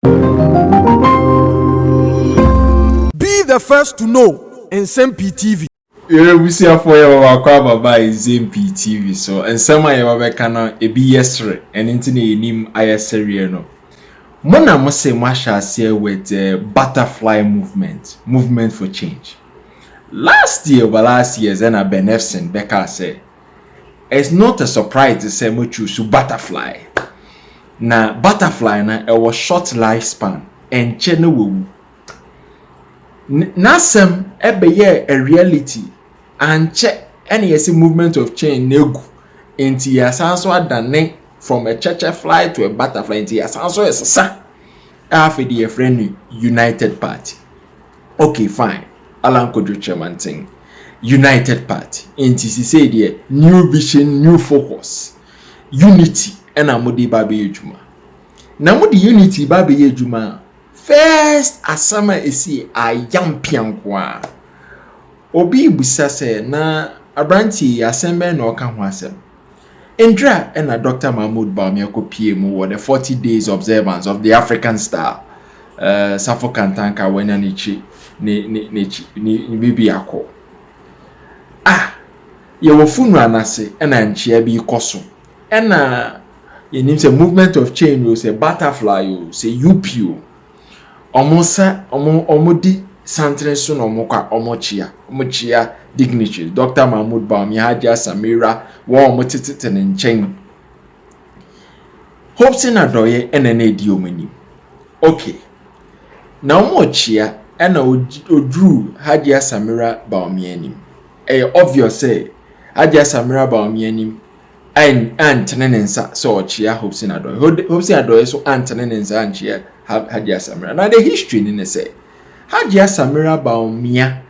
Be the first to know Nsem-Pii TV. We see for your Baba is Nsem-Pii TV. So, and some of your canal a be yesterday, and internet name Ayeka no. Mona must say Masha say with the butterfly movement for change. Last year, then a Benefson Becca said, it's not a surprise to say much to butterfly. Na butterfly na it was short lifespan and channel Nsem ebeye a reality and check any movement of change negu into yasanso adane from a fly to a butterfly into yasanso esasa after the friend United Party. Okay, fine. Alan Kodjo chairman thing. United Party. Into say the new vision, new focus, unity. And amudi babi ejuma. Namudi unity babi ejuma. First asama esi ayampiankwa. Obi busa se na abranti asembe na oka ho asem. Indra and Dr. Mahmoud Bawumia ko PM the 40 days observance of the African Star. Safo Kantanka wena ni bibi akọ. Ye wo funu anase na nchia bi koso. Na it means a movement of change, you say butterfly, you say UPO. Omodi Santrenson omochia dignity. Dr. Mahmoud Bawumia, Hajia Samira, Motiti and Cheng. Hopeson Adorye and an idiomini. Okay. Now mochia and Drew Hajia Samira Bawumia. Obvious say Hajia Samira Bawumia. And tenenensa so chia Hopeson Adorye. Hopeson Adorye so tenenensa and chia Hajia Samira. Now the history in say Hajia Samira Bawumia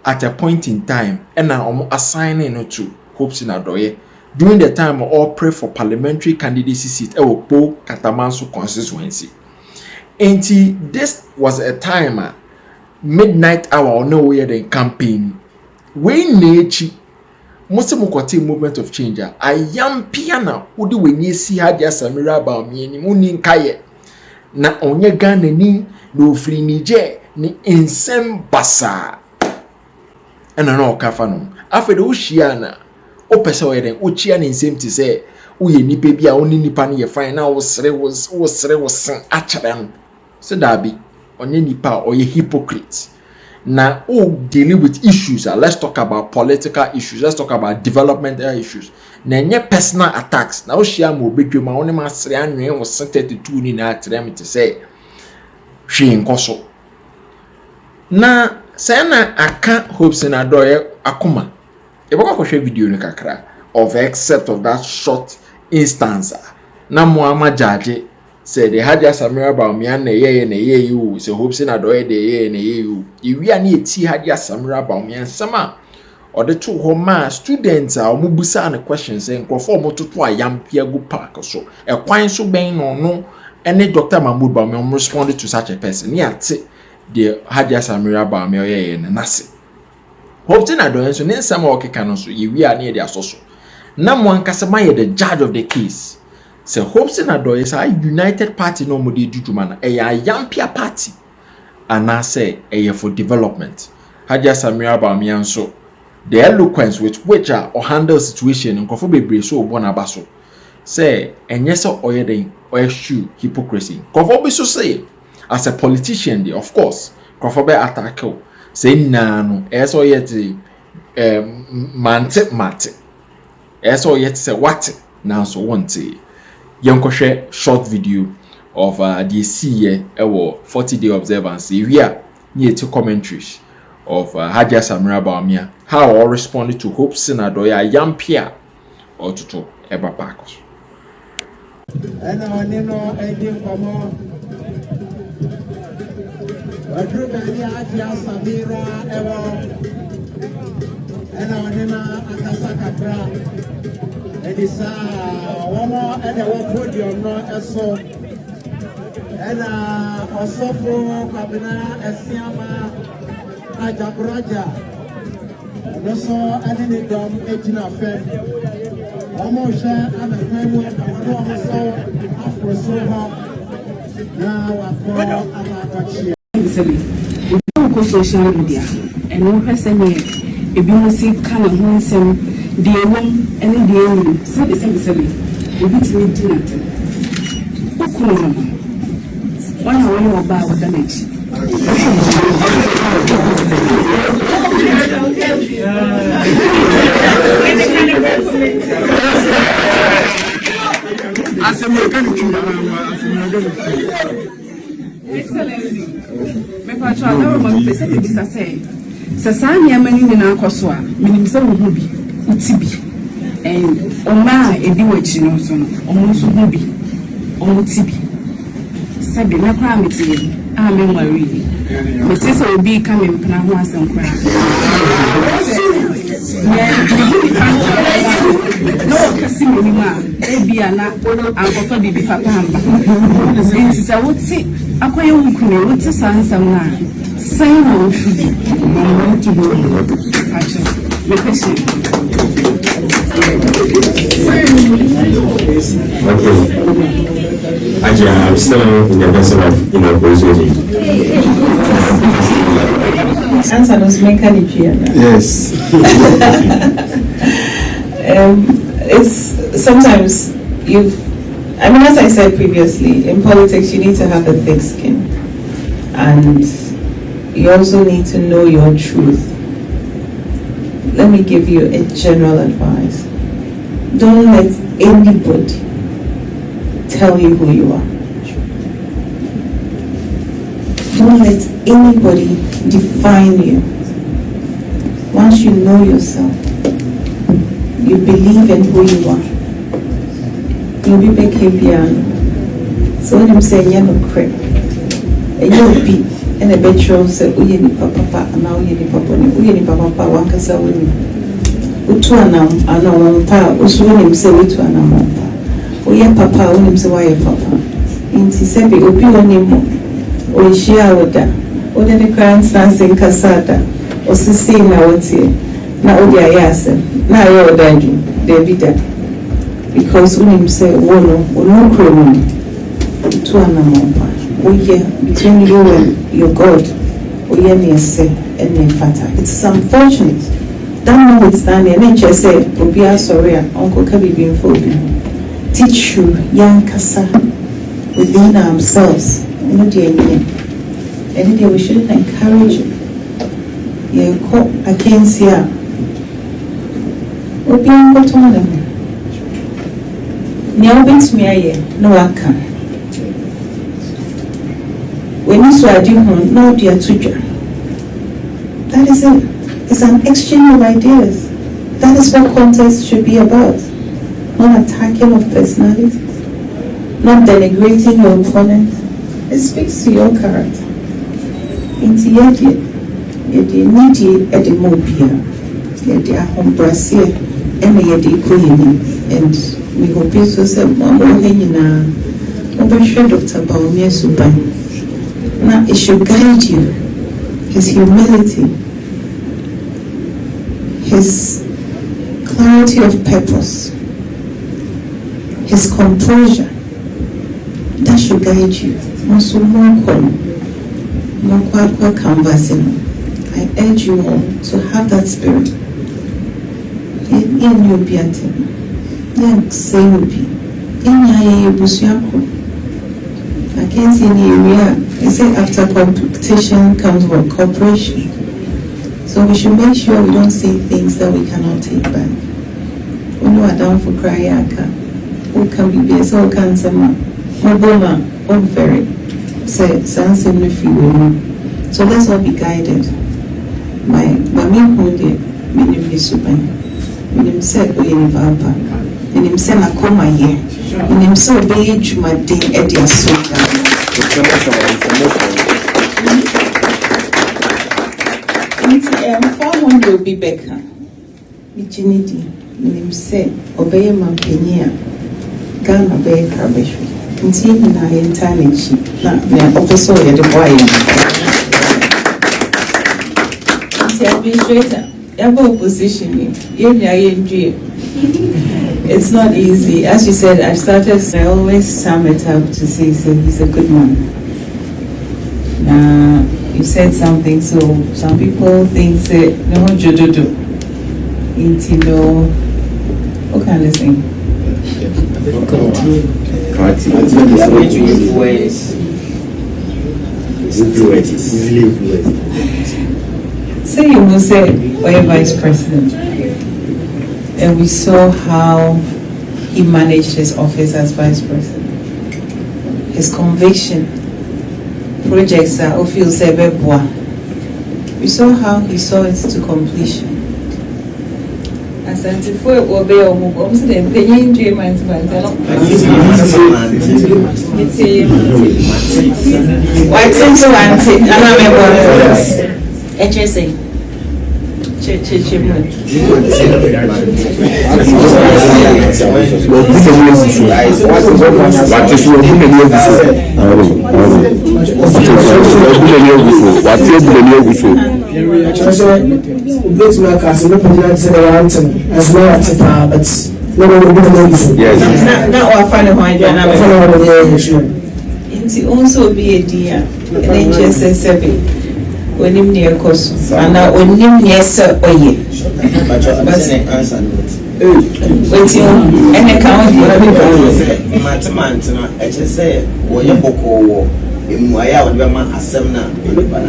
at a point in time and now assigning to Hopeson Adorye during the time of all pray for parliamentary candidacy seat Po Katamanso constituency. And this was a time midnight hour or no way the campaign. We need most movement of change. I am piano. Udi when you see Hajia Samira Bawumia ni muni nkaye na onye Ghana ni no free nije ni ensem basa. Ena no kafa no. After the ushiana, opesa weden uchia ni nsem ti say uye nipa bia oni nipa ne ye fine na wo sere acharen. So dabi onye nipa oye hypocrite. Now, dealing with issues. Let's talk about political issues. Let's talk about developmental issues. Now, personal attacks. Now, she am obedient. My only master and was sent to ni na them to say she in Koso. Now, say na aka Hopeson Adorye akuma. Eboka ko share video ni kakra of except of that short instance. Na Muhammad Jaji said the Hajia Samira Bawumia na ye you so Hopeson Adorye de ye na ye you we are near T Hajia Samira Bawumia sama or the two home students are mubusa and questions and conform to Nsem-Pii go park so a quine so bang no any Dr. Mahmoud Bawumia responded to such a person yet the Hajia Samira Bawumia ye na nasi Hopeson Adorye so Nsem okeka so we are near their soso na mwankasama ye the judge of the case. So Hopeson Adorye say United Party no modi duduma na Nsem-Pii party and I say for development. Hajia Samira Bawumia nso the eloquence with which or handle situation nkofo bebre so obo na baso say enye so oyeden shoe hypocrisy. Nkofo be so say as a politician dey of course nkofo be attack say na no eso oyete mate eso oyete say what now so want share short video of the CE 40-day observance. We are near to commentaries of Hajia Samira Bawumia. How all responded to Hopeson Adorye Nsem-Pii or to Eba Parkos. Edisa womo ede wo podium no eso ena osofo kabina esiama ajabraja noso ene ni dom ejina fe womo hwe amekwan mu no so afro so ho social media and no person here. If you see kind of handsome, the room and the room, say the same. You beat me dinner. One hour you are about the next. Excellency, me patron, I remember saying this. I say, Sasania many in our Koswa, meaning some hobby, Utibi, and Oma, a bewitching also, almost hobby, Omutibi. Sabi, no crime it is. I'm in my reading. But this will be coming from a once and cry. No, Casimir, maybe I'm not for the papa. It is a would say, I would say, some sign of to go. Okay. Hajia, I'm still in the vessel of persuading. Answer was mechanical. Yes. It's sometimes as I said previously, in politics you need to have a thick skin, and you also need to know your truth. Let me give you a general advice. Don't let anybody tell you who you are. Don't let anybody define you. Once you know yourself, you believe in who you are, you'll be back here. So when I'm saying you're not correct, and you'll be in a bedroom, say, "Oh, you need papa, and now you need papa, one can say, Utuanam, and no pa, Usuanim say, Utuanam, oh, yeah, papa, when him say, why, papa, in Tisebi, Opionimo, or Shiaoda, or the crowns dancing Casada, or Sissina, what's here, now, Odia Yasen, now you're daddy, they be that. Because when him say, oh, no, criminal, Utuanam, oh, yeah, between you and your God, oh, yeah, near say, and near fata. It's unfortunate. That notwithstanding, and just say, Obia sorry, Uncle Kabi being for you. Teach you, young Kasa, within ourselves, no dear me. And we should encourage you. You call against ya. Obia got on them. Now, bits me, no, I can. When you saw a demon, no dear teacher. That is it. It's an exchange of ideas. That is what contest should be about. Not attacking of personalities, not denigrating your opponent. It speaks to your character. Into yedi nidi edimobia, yedi ahombrasia, and yedi koyini, and we hope you so say, Mama Henina, Obashe Dr. Bawumia Suban. Now it should guide you. His humility, his clarity of purpose, his composure, that should guide you. I urge you all to have that spirit. I can't see any area. They say after competition comes cooperation. So we should make sure we don't say things that we cannot take back. We know I down for Ayeka. Who can be based? So can someone? Moboma, very. Say, Nsem-Pii. So let's all be guided. My main hunde, meaning Visuban. Meaning said, we in Vapa. Meaning send a coma here. Meaning so be my day at your soul. One will be Becca. Vichinity, name said, obey my penia, Ghana Bay Carbish. Until I entirely cheap, not the officer at the boy. Administrator, ever opposition, if I enjoy it's not easy. As you said, I always sum it up to say, so he's a good man. You said something, so some people think, say, no, jododo. What can I say? Say you will say, we're vice president. And we saw how he managed his office as vice president. His conviction, projects are official sebeboa. We saw how he saw it to completion. As I said, for obey or move, I'm saying, the enjoyment, what's into auntie? And I'm a HSA. Also be a dear, and just when him near Kosu, and now when him near Sir Oye. Wait, and account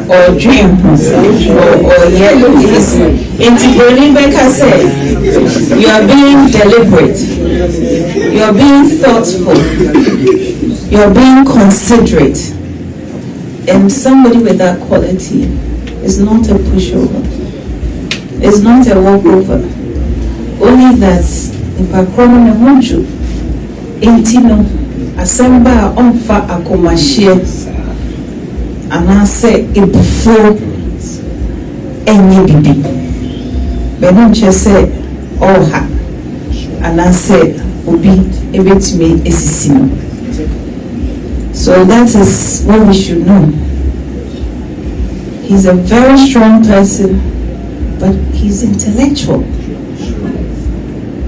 or dream, or yet into Becca said, you are being deliberate, you are being thoughtful, you are being considerate. And somebody with that quality is not a pushover, is not a walkover. Only that in Pakrono na Honju, Intino, Asamba onfa akomashie, anase ibufo enye bibi. Benonche se oha, anase obi ebetime esisino. So that is what we should know. He's a very strong person, but he's intellectual.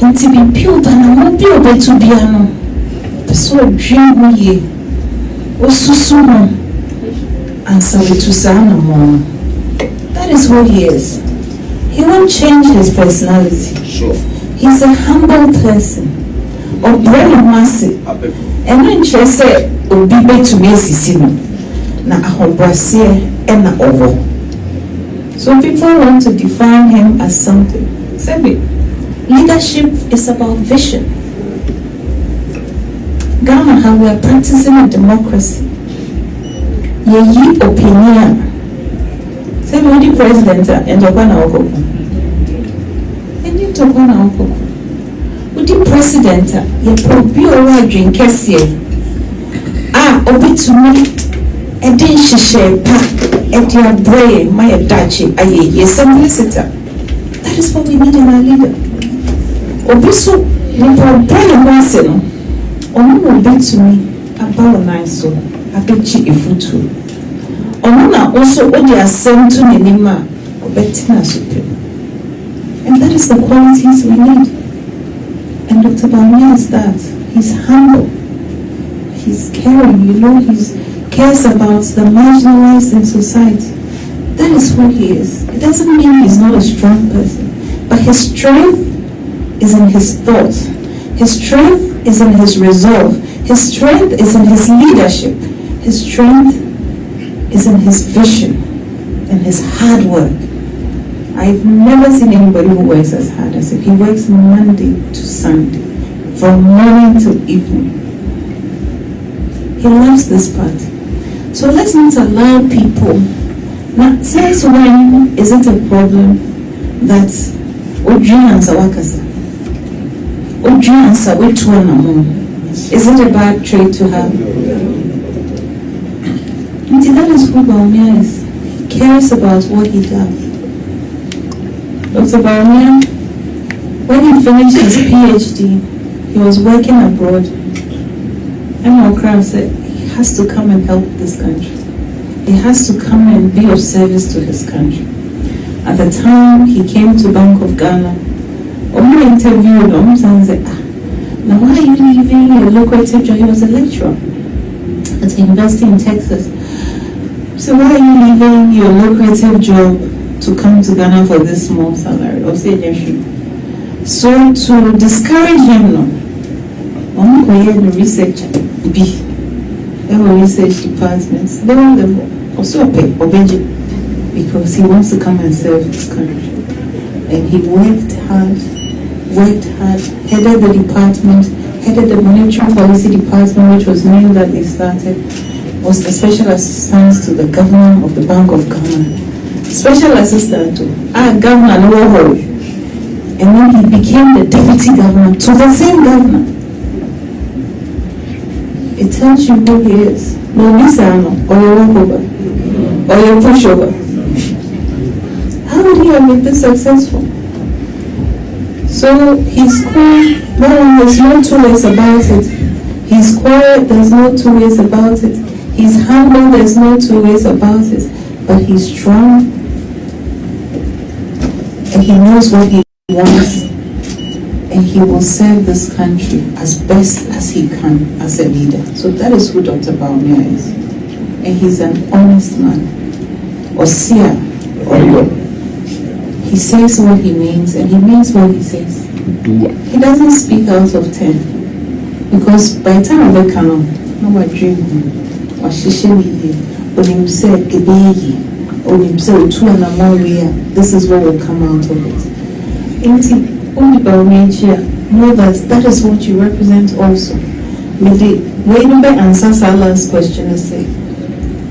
And to be built and I won't be able to be an so dream ye Osusuno and Savitusana more. That is who he is. He won't change his personality. Sure. He's a humble person. Or very massive. And when she said Obibe to me sisino na ahobrasie na ovo. So people want to define him as something. Sebi, leadership is about vision. Ghana, how we are practicing a democracy. Ye opinion. Sebi, what the president and Obana Okoko. And you talk on Okoko. What the president, ye probably already drink Kessie. Obi to me, a dish share pack, and your brain, my dachi, aye, simplicity. That is what we need in our leader. Obi so, you brain once, or no be to me, about a nice soul, a bitchy if you too. Or no, also, what they are sent to Nima, or Bettina Supreme. And that is the qualities we need. And Dr. Bawumia is that. He's humble. He's caring, he cares about the marginalized in society. That is who he is. It doesn't mean he's not a strong person, but his strength is in his thoughts. His strength is in his resolve. His strength is in his leadership. His strength is in his vision and his hard work. I've never seen anybody who works as hard as him. He works Monday to Sunday, from morning to evening. He loves this party. So let's not allow people. Now, since when is it a problem that Odrian Sawakasa? Odrian Sawituanamo. Is it a bad trait to have? And that is who Bawumia is. He cares about what he does. Dr. Bawumia, when he finished his PhD, he was working abroad. And Okra said, he has to come and help this country. He has to come and be of service to his country. At the time he came to Bank of Ghana, Oma interviewed him and said, Now, why are you leaving your lucrative job? He was a lecturer at the university in Texas. So why are you leaving your lucrative job to come to Ghana for this small salary? Or say, so to discourage him, no, I'm going to research B. There were research departments. They were level also pay or budget because he wants to come and serve his country. And he worked hard, headed the department, headed the monetary policy department, which was new that they started, was the special assistant to the governor of the Bank of Ghana. Special assistant to Governor Noah. And then he became the deputy governor to the same governor. It tells you who he is. No, Lisa, or your walkover, or your pushover. How would he have been this successful? So he's quiet. No, there's no two ways about it. He's quiet. There's no two ways about it. He's humble. There's no two ways about it. But he's strong, and he knows what he wants, and he will serve this country as best as he can as a leader. So that is who Dr. Bawumia is. And he's an honest man. Osia. He says what he means, and he means what he says. He doesn't speak out of 10. Because by the time I come on, no, I dream. Or she when him say, or him say, 2 and a more year, this is what will come out of it. Only Bawumia know that is what you represent also. With the way number answer Salah's question is say.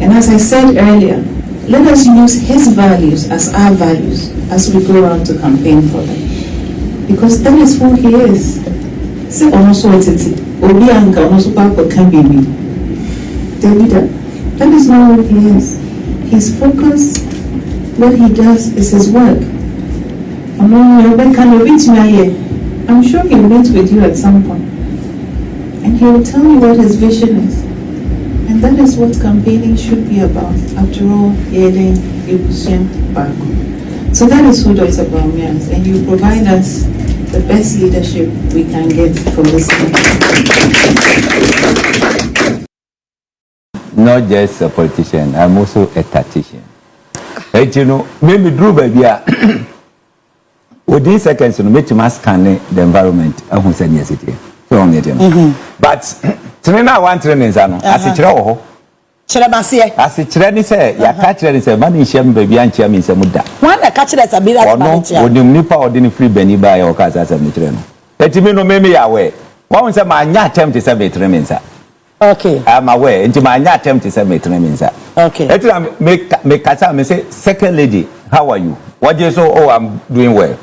And as I said earlier, let us use his values as our values as we go out to campaign for them. Because that is who he is. Say also what it is. Obi Anka also Papa can be me. David, that is not who he is. His focus, what he does is his work. I'm sure he'll meet with you at some point. And he will tell you what his vision is. And that is what campaigning should be about. After all, so that is who Dr. Bawumia is. And you provide us the best leadership we can get for this country. Not just a politician, I'm also a tactician. You know, maybe Drew baby. Within seconds, you make you scan the environment. I won't say yes, so on it. But tonight, one training is as a chiro. As a training say, ya catch it is a money shame baby and chairman is a muda. One a catch it as a bit of no, would you nipa or didn't free Benny by your cars as a matreno. Let me know, maybe away. One was a man attempt to say matremens. Okay, I'm aware. Into my attempt to say matremens. Okay, let me make Kasa say, second lady, how are you? What do you so? Oh, I'm doing well.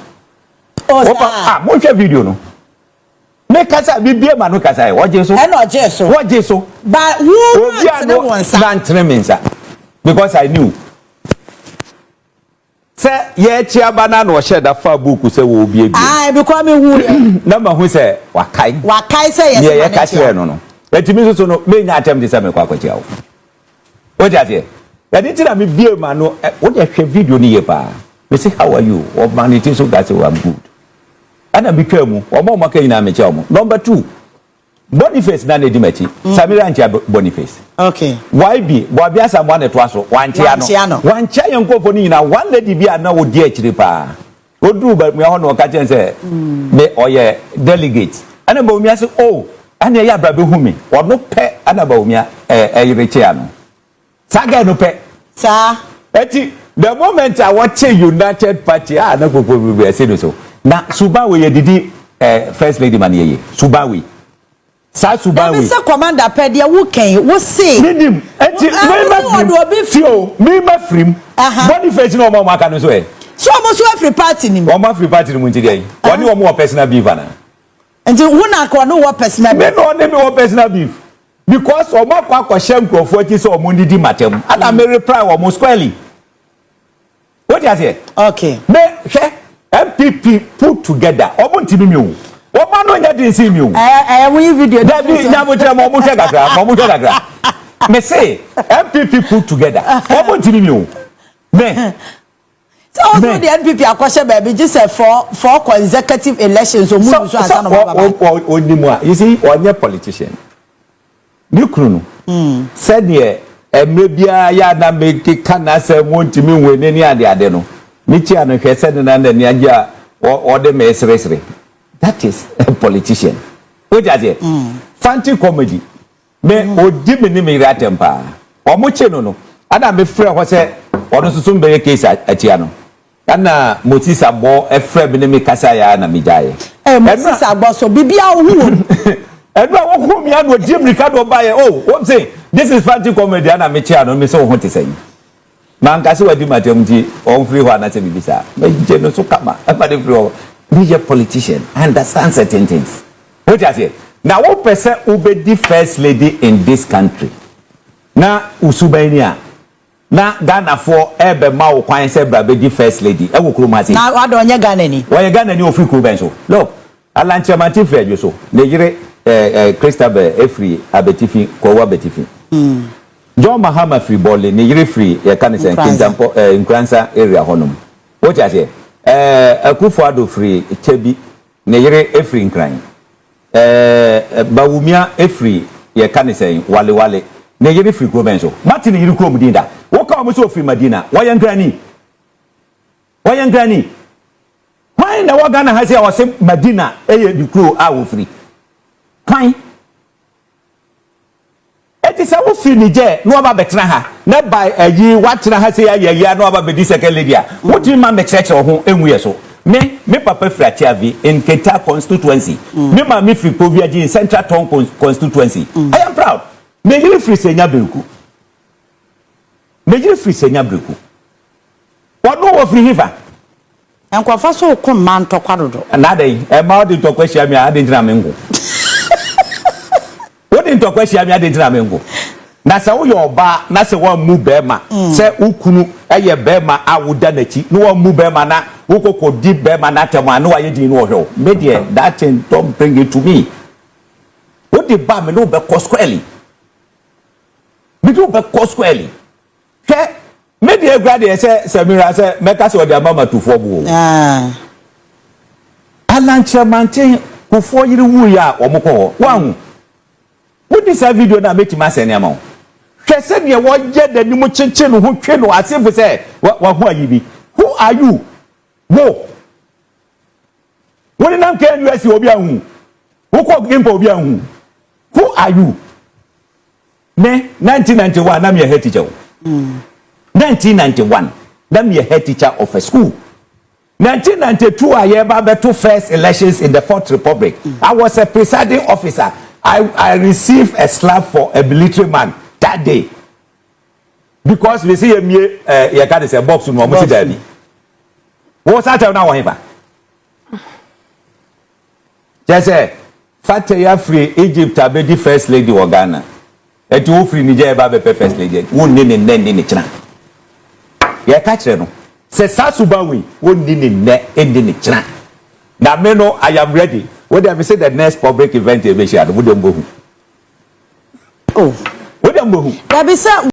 Watch a video no. Make us be a man who can say, what Jesus? What Jesus? But who because I knew. Say, yeah, Chia Banana or shed a far book who say will be a I become a woman. Number who say, Wakai say, yeah, catch no. Let me so no, may not attempt this. I'm a quackle. What is it? I didn't me be a man. What a video near pa. They say, how are you? Or man, it is so that's I'm good. And I became or more market in Amichamo. Number 2, Boniface Nane Dimeti, Samira and Boniface. Okay. Why be? Wabia someone at was one Chiano. One Chian Coponina, one lady be now dear Chiripa. Go do but me on catch and say, or yeah, delegates. And about me, I said, oh, and a yabrabu humi, or no pet, and about me, a Richiano. Saga no pet. Sir, Etty, the moment I watch a United Party, I never will be a citizen. Na Subawi didi first lady maniye Subawi sa Subawi Mr. Commander pedia wo kan wo say nidim enti me ma frim Boniface no mo maka no so e so mo so free party ni mo ma free party ni mo nti dey woni wo mo personal beef ana enti wo na ko no wo personal beef me no ne me wo personal beef because o ma kwa shem crofo ti so mo ndidi matem ana me reply wo mo squarely what you say okay me MPP put together. Obunti mi o. Oba no nya din see mi o. We video. David nyabotre mo mo gagra. Me say MPP put together. Obunti mi o. Me. So also the NPP are question baby just say for consecutive elections so move so as no you see onye politician ni kunu said here emebia ya na make kana say montimi wene ni ade no ni chia no hwe said na na ni agia or the mesresre that is a politician what is it fancy comedy me odi me ni me ratempa omoche no ana me frɛ ho sɛ ɔno susum be case atia no ana Moses abo efrɛ bi ne me kasa ya na me jaye Moses abo so bibia wo hu edu a wo hu mi anu odi America do ba ye oh what say this is fancy comedy ana me chia no me say wo ho te sɛ man kase wadi matem ti on free ho ana se bibisa me je no so kama everybody free ho be a politician understand certain things what you say now what person who be the first lady in this country na usubania na Ghana for ebe ma wo kwan se bra be di first lady e wo kroma se na wado onye Ghana ni ofri kru ben so look alanchemati fe so ne yire Christabel efri abetifi ko wa betifi John Mahama free ball ne yire free e kan se kintampo Nkransa area honum what you say Akufo-Addo free Chebi ne yire efri Nkran Bawumia efri ye kan se wale ne yiri free kro ben so Martin yiri kro mudinda wo ka mo so free Madina wayan grani why na wa Ghana ha say o se Madina eye di kro a wo free why eti sa wo free ni je no ba betra ha na by ayi watena ha say ya no ba be di second lady a wo ti ma me church ho enwu so me papa free Achiavi in Keta constituency me ma me free Poviaji in Central Town constituency I am proud me yiri free senya beku wono wo free hiva enkwafa so ko man to kwadodo na dey e ma odi to kwahia me ade ntina mengo odi to kwahia me ade ntina mengo na se wo yoba na se wo mu bema se ukunu eye bema awuda nachi no wo mu bema na wo kokodi bema na temo na wa yedi no hwe me dey that thing don't bring it to me what the ba me no be cosquely me do be cosquely ke me dey grade say Samira say meka say odi amama tufo bu alanchemante kufo yiri wu ya omukọ wan what this video na make ma sene ama hwese ne wo je danimu chenche no ho twe no asefo say wa hu ayibi who are you wo woni nam kan US obi ahu wo ko game obi ahu who are you me 1991 na me head teacher 1991 na me head teacher of a school 1992 I ever to first elections in the Fourth Republic. I was a presiding officer. I received a slap for a military man that day. Because we see me you can say box no mo see there. What's that now whatever? Just say Fatia free Egypt abedi first lady of Ghana. Et you free Nigeria ba be first lady. Won ni china. Ya catch no. Se Sasubawi woni ni ne endi ni china. Na me no I am ready. What they say the next public event e be share. Wo dem bohu. Oh. Wo dem bohu. There be say